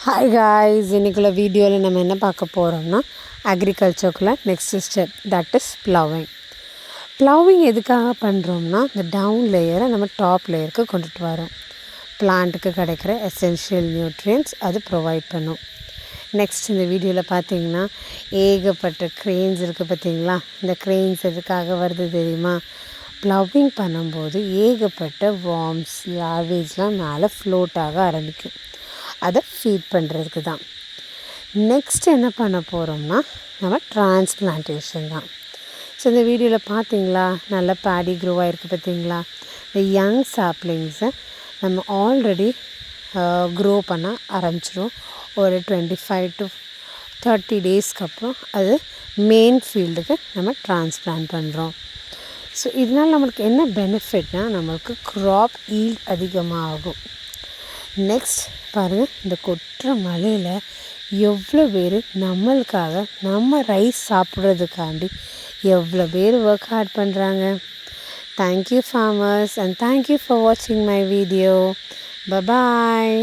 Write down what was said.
Hi guys, இன்றைக்குள்ள வீடியோவில் நம்ம என்ன பார்க்க போகிறோம்னா அக்ரிகல்ச்சருக்குள்ள next step, that is ploughing. Ploughing எதுக்காக பண்ணுறோம்னா இந்த டவுன் லேயரை நம்ம டாப் லேயருக்கு கொண்டுட்டு வரோம். பிளான்ட்டுக்கு கிடைக்கிற எசென்ஷியல் நியூட்ரியன்ஸ் அது ப்ரொவைட் பண்ணும். நெக்ஸ்ட் இந்த வீடியோவில் பார்த்தீங்கன்னா ஏகப்பட்ட க்ரெயின்ஸ் இருக்குது. பார்த்தீங்களா, இந்த க்ரெயின்ஸ் எதுக்காக வருது தெரியுமா? ப்ளவிங் பண்ணும்போது ஏகப்பட்ட வார்ம்ஸ் லார்வேஜ்லாம் மேலே ஃப்ளோட் ஆக ஆரம்பிக்கும். அதை ஃபீட் பண்ணுறதுக்கு தான். நெக்ஸ்ட் என்ன பண்ண போகிறோம்னா நம்ம டிரான்ஸ்பிளான்டேஷன் தான். ஸோ இந்த வீடியோவில் பார்த்தீங்களா நல்ல பேடி க்ரோ ஆகிருக்கு. பார்த்தீங்களா, இந்த யங் சாப்ளிங்ஸை நம்ம ஆல்ரெடி க்ரோ பண்ண ஆரம்பிச்சிடும். ஒரு 25 to 30 டேஸ்க்கு அப்புறம் அது மெயின் ஃபீல்டுக்கு நம்ம டிரான்ஸ்பிளான்ட் பண்ணுறோம். ஸோ இதனால் நம்மளுக்கு என்ன பெனிஃபிட்னால் நம்மளுக்கு க்ராப் ஈல்ட் அதிகமாகும். நெக்ஸ்ட் பாருங்கள், இந்த கொட்டுற மழையில் எவ்வளோ பேர் நம்மளுக்காக நம்ம ரைஸ் சாப்பிட்றதுக்காண்டி எவ்வளோ பேர் ஒர்க் ஹார்ட் பண்ணுறாங்க. Thank you farmers and thank you for வாட்சிங் மை வீடியோ. பபாய்.